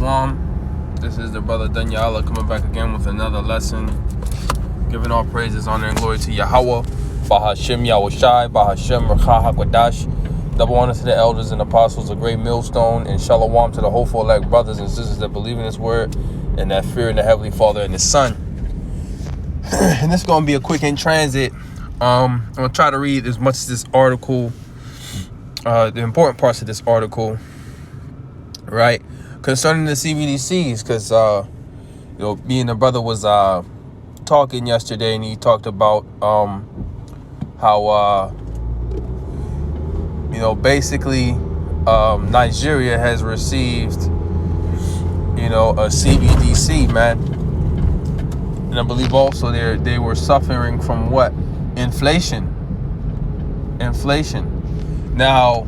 Shalom. This is the brother Danyala coming back again with another lesson. Giving all praises, honor, and glory to Yahweh. Bahashem Yahushai, Bahashem Rakha HaKodash. Double honor to the elders and apostles, a great millstone, and shalom to the hopeful elect brothers and sisters that believe in His word and that fear in the Heavenly Father and His Son. And this is going to be a quick in transit. I'm going to try to read as much as this article, the important parts of this article, right, concerning the Cbdc's, because me and the brother was talking yesterday, and he talked about how basically Nigeria has received a Cbdc, man, and I believe also they were suffering from what? Inflation. Now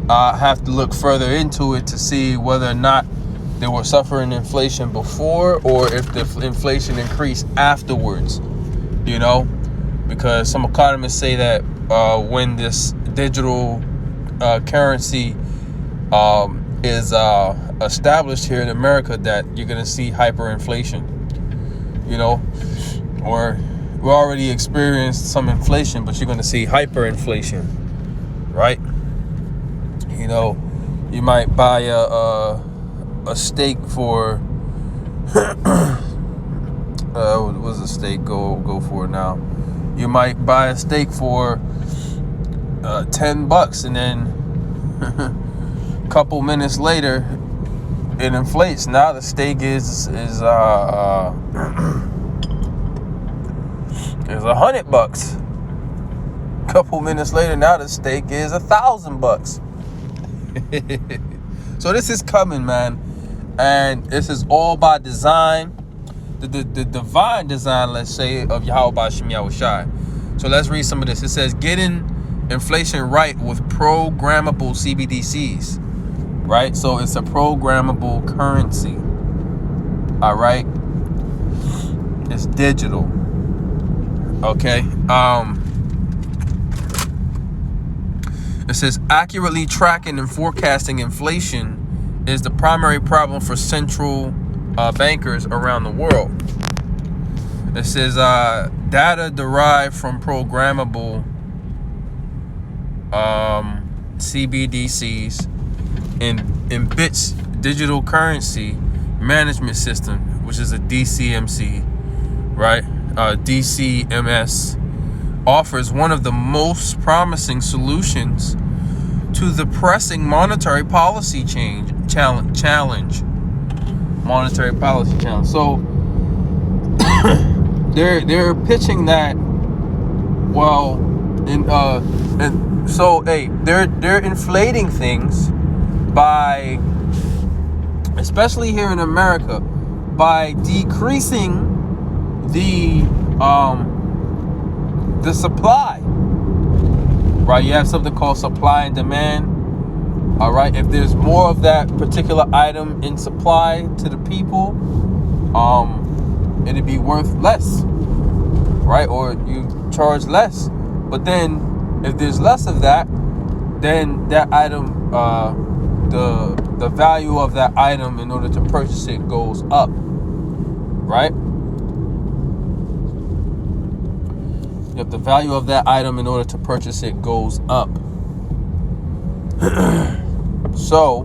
I have to look further into it to see whether or not they were suffering inflation before or if the inflation increased afterwards, because some economists say that when this digital currency is established here in America, that you're going to see hyperinflation, or we already experienced some inflation, but you're going to see hyperinflation, right? You might buy a steak for what does a steak go for now? You might buy a steak for $10, and then a couple minutes later it inflates. Now the steak is $100. A couple minutes later, now the steak is $1,000. So this is coming, man, and this is all by design, the divine design, let's say, of Yahweh B'Shem Yahushai. So let's read some of this. It says, getting inflation right with programmable Cbdc's, right? So it's a programmable currency, all right? It's digital, okay? It says, accurately tracking and forecasting inflation is the primary problem for central bankers around the world. It says, data derived from programmable CBDCs in BIT's digital currency management system, which is a DCMC, right? DCMS offers one of the most promising solutions to the pressing monetary policy challenge. Monetary policy challenge. So they're pitching that. Well, they're inflating things by, especially here in America, by decreasing the supply, right? You have something called supply and demand, all right? If there's more of that particular item in supply to the people, it'd be worth less, right? Or you charge less. But then if there's less of that, then that item, the value of that item in order to purchase it goes up, right? If the value of that item in order to purchase it goes up. So,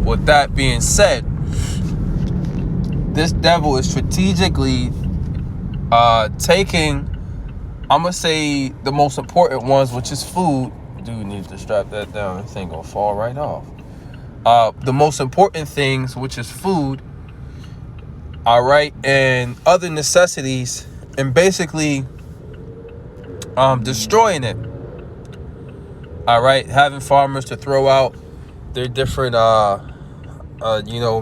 with that being said, this devil is strategically taking, I'm going to say, the most important ones, which is food. Dude needs to strap that down. This thing gonna fall right off. The most important things, which is food, all right, and other necessities, and basically destroying it, all right, having farmers to throw out their different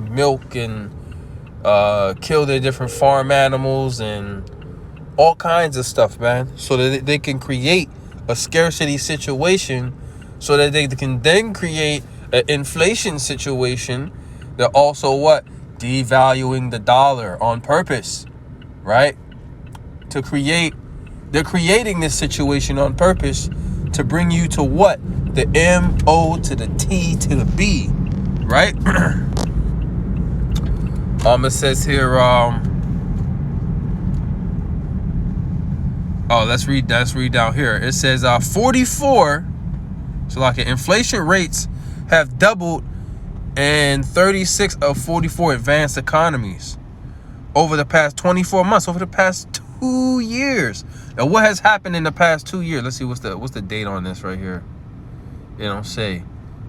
milk and kill their different farm animals and all kinds of stuff, man, so that they can create a scarcity situation, so that they can then create an inflation situation. They're also devaluing the dollar on purpose, right? They're creating this situation on purpose to bring you to what? The M-O to the T to the B, right? It says here, let's read down here. It says 44, so like inflation rates have doubled in 36 of 44 advanced economies over the past 24 months, over the past 2 years. And what has happened in the past 2 years? Let's see, what's the date on this right here? They don't say.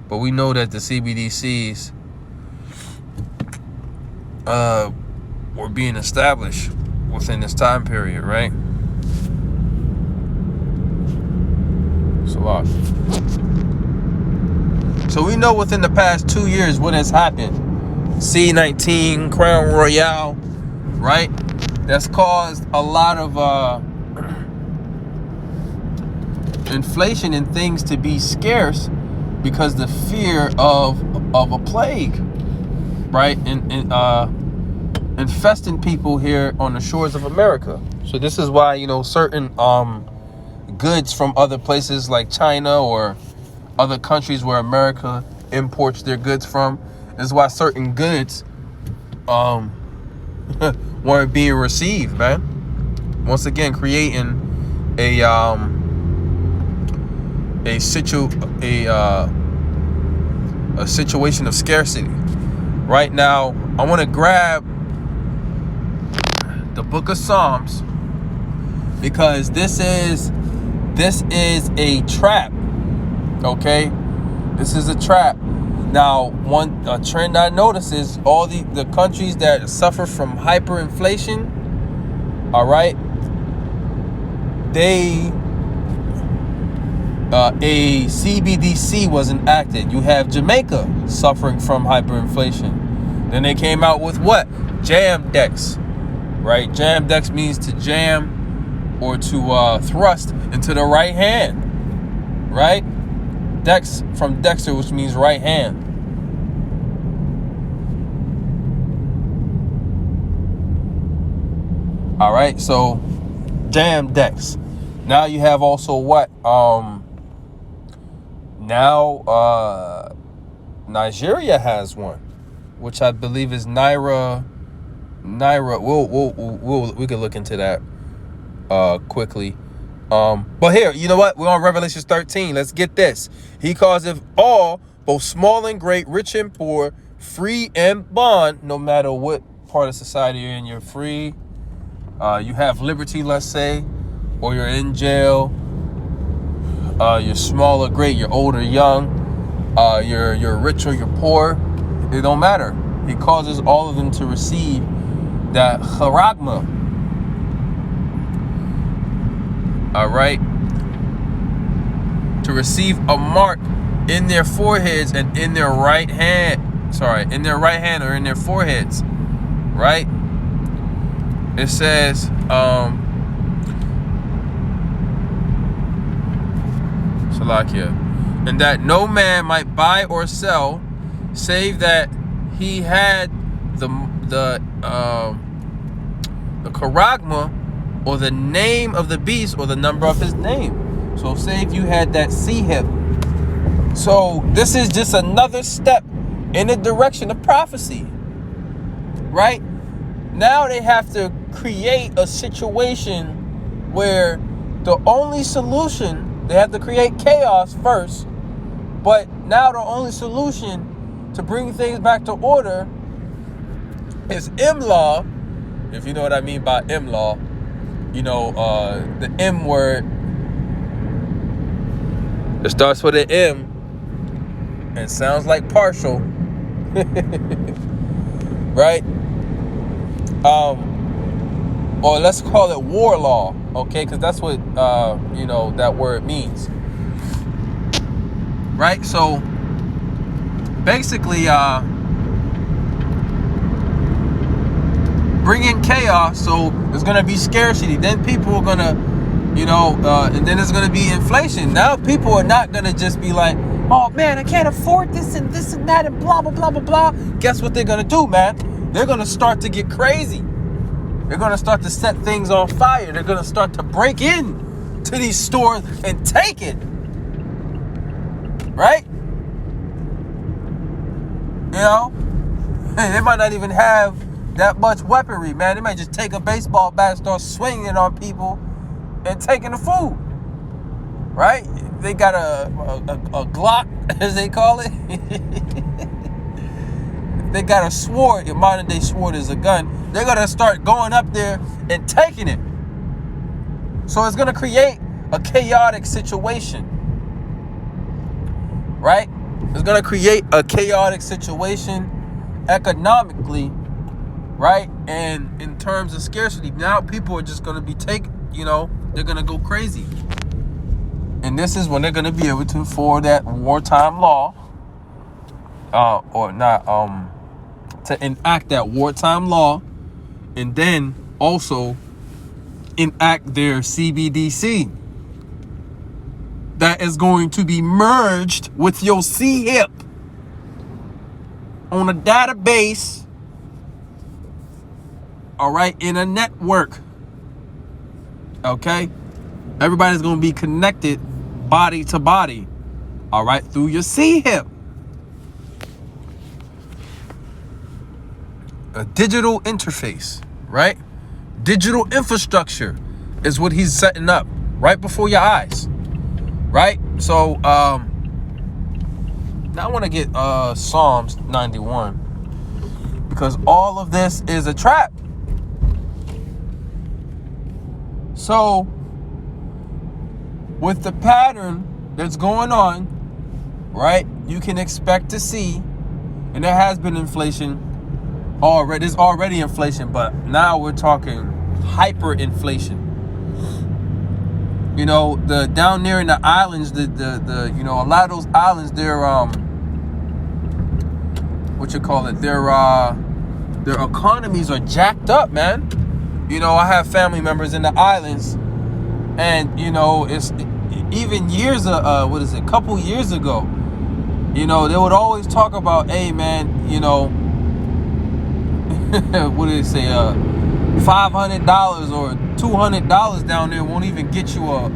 But we know that the CBDCs were being established within this time period, right? It's a lot. So we know within the past 2 years what has happened. C19, Crown Royale, right? That's caused a lot of inflation and things to be scarce because the fear of a plague, right? And infesting people here on the shores of America. So this is why, certain goods from other places like China or other countries where America imports their goods from, this is why certain goods weren't being received, man. Once again, creating a situation of scarcity. Right now, I want to grab the book of Psalms because this is a trap. Okay, this is a trap. Now, a trend I notice is all the countries that suffer from hyperinflation, all right, a CBDC was enacted. You have Jamaica suffering from hyperinflation. Then they came out with what? Jam Dex, right? Jam Dex means to jam or to thrust into the right hand, right? Dex from Dexter, which means right hand. All right, so Jam Dex. Now you have also what? Nigeria has one, which I believe is Naira. We could look into that quickly. But here, you know what? We're on Revelation 13. Let's get this. He causeth all, both small and great, rich and poor, free and bond, no matter what part of society you're in, you're free. You have liberty, let's say, or you're in jail. You're small or great, you're old or young, you're rich or you're poor. It don't matter. He causes all of them to receive that charagma. All right, to receive a mark in their foreheads and in their right hand. In their right hand or in their foreheads, right? It says, Salakia, and that no man might buy or sell, save that he had the charagma, or the name of the beast, or the number of his name. So say if you had that C-hip. So this is just another step in the direction of prophecy, right? Now they have to create a situation where the only solution, they have to create chaos first, but now the only solution to bring things back to order is M-law, if you know what I mean by M-law. The M word, it starts with an M and sounds like partial, right? Or let's call it war law, okay? Because that's what, that word means, right? So basically, bring in chaos, so there's going to be scarcity. Then people are going to, and then there's going to be inflation. Now people are not going to just be like, oh man, I can't afford this and that and blah, blah, blah, blah, blah. Guess what they're going to do, man? They're going to start to get crazy. They're going to start to set things on fire. They're going to start to break in to these stores and take it. Right? You know? They might not even have that much weaponry, man. They might just take a baseball bat, start swinging it on people and taking the food. Right? They got a Glock, as they call it. They got a sword. A modern day sword is a gun. They're going to start going up there and taking it. So it's going to create a chaotic situation. Right? It's going to create a chaotic situation economically, right? And in terms of scarcity, now people are just going to be they're going to go crazy. And this is when they're going to be able to, for that wartime law, to enact that wartime law, and then also enact their CBDC that is going to be merged with your CHIP on a database, all right, in a network. Okay? Everybody's going to be connected body to body, all right, through your CHIP. A digital interface, right? Digital infrastructure is what he's setting up right before your eyes, right? So, now I want to get Psalms 91, because all of this is a trap. So, with the pattern that's going on, right, you can expect to see, and there has been inflation already. There's already inflation, but now we're talking hyperinflation. You know, the down there in the islands, the a lot of those islands, they're their economies are jacked up, man. You know, I have family members in the islands, and it's even couple years ago, they would always talk about, hey man, what did they say, $500 or $200 down there won't even get you a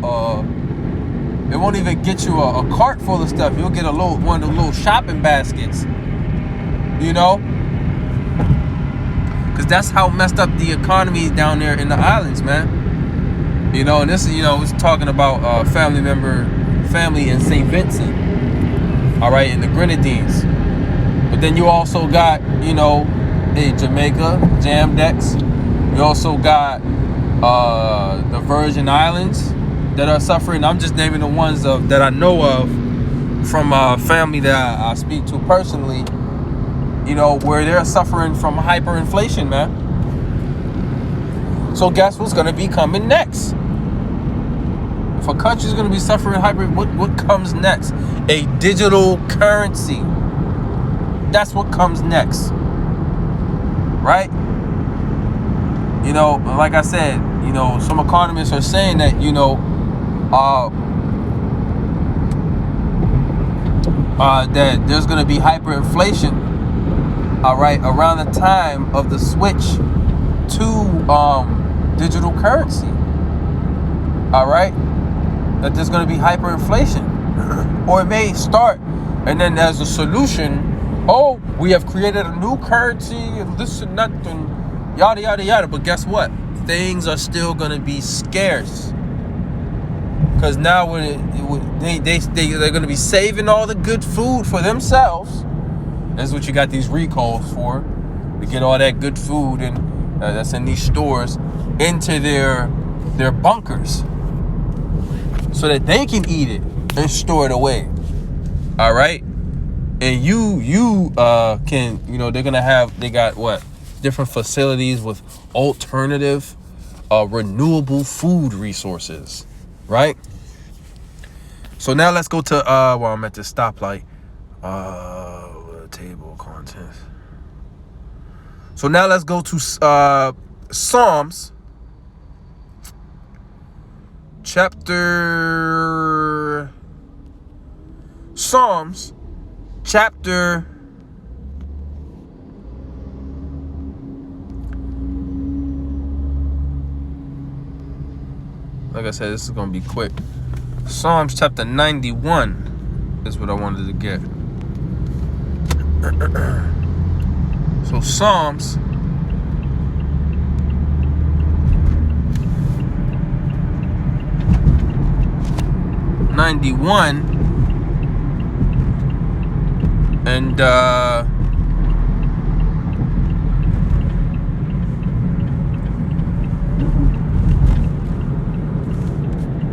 cart full of stuff. You'll get one of the little shopping baskets, because that's how messed up the economy is down there in the islands, man. And this, was talking about family in St. Vincent, all right, in the Grenadines. But then you also got, Jamaica, Jamdex. You also got the Virgin Islands that are suffering. I'm just naming the ones that I know of from family that I speak to personally, where they're suffering from hyperinflation, man. So guess what's going to be coming next? If a country's going to be suffering what comes next? A digital currency. That's what comes next. Right? Like I said, some economists are saying that, that there's going to be hyperinflation, all right, around the time of the switch to digital currency, all right, that there's going to be hyperinflation. Or it may start, and then there's a solution. Oh, we have created a new currency and this and that and yada, yada, yada. But guess what? Things are still going to be scarce. Because now they're going to be saving all the good food for themselves. That's what you got these recalls for. To get all that good food and that's in these stores into their bunkers, so that they can eat it and store it away. All right? And you can, they got what? Different facilities with alternative, renewable food resources, right? So now let's go to, I'm at this stoplight, table of contents. So now let's go to Psalms chapter 91. like I said, this is going to be quick. Psalms chapter 91 is what I wanted to get. So Psalms 91, and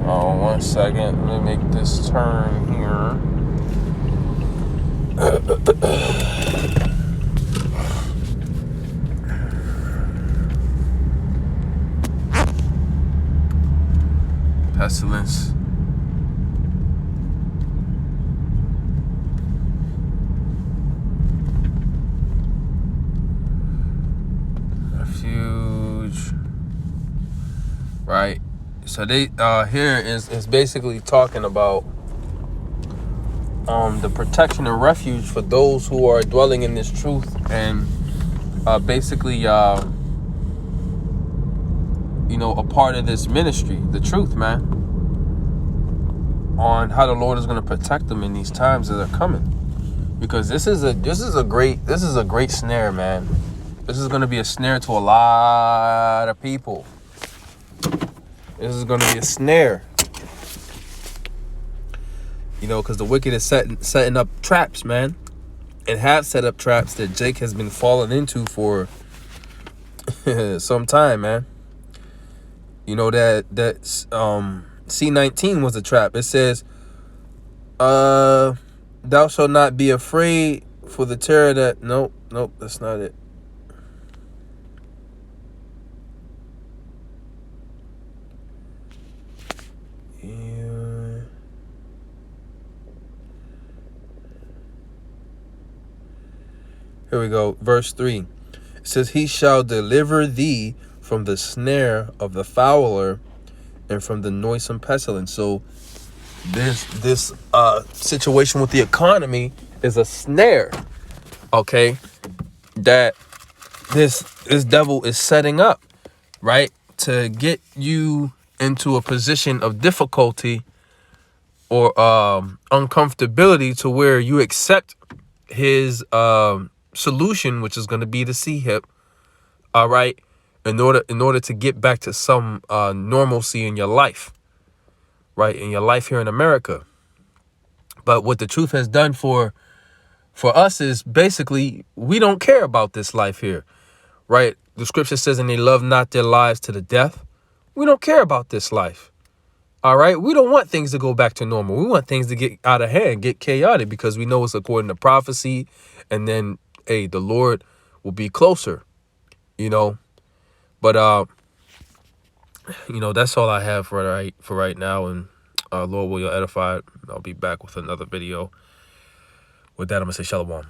oh, 1 second, let me make this turn here. Pestilence. Refuge. Right. So they here is basically talking about the protection and refuge for those who are dwelling in this truth, and basically a part of this ministry, the truth, man, on how the Lord is going to protect them in these times that are coming. Because this is a great snare, man. This is going to be a snare to a lot of people. This is going to be a snare. Because the wicked is setting up traps, man, and have set up traps that Jake has been falling into for some time, man. That C19 was a trap. It says, thou shalt not be afraid for the terror that... Nope, that's not it. Here we go. Verse 3. It says, he shall deliver thee from the snare of the fowler and from the noisome pestilence. So this situation with the economy is a snare, okay, that this devil is setting up, right, to get you into a position of difficulty or uncomfortability to where you accept his solution, which is going to be the C-hip, all right, in order to get back to some normalcy in your life, right, in your life here in America. But what the truth has done for us is basically we don't care about this life here, right? The scripture says, and they love not their lives to the death. We don't care about this life. All right. We don't want things to go back to normal. We want things to get out of hand, get chaotic, because we know it's according to prophecy. And then, hey, the Lord will be closer, But, that's all I have for right now. And Lord, will you edify it? I'll be back with another video. With that, I'm going to say shalom.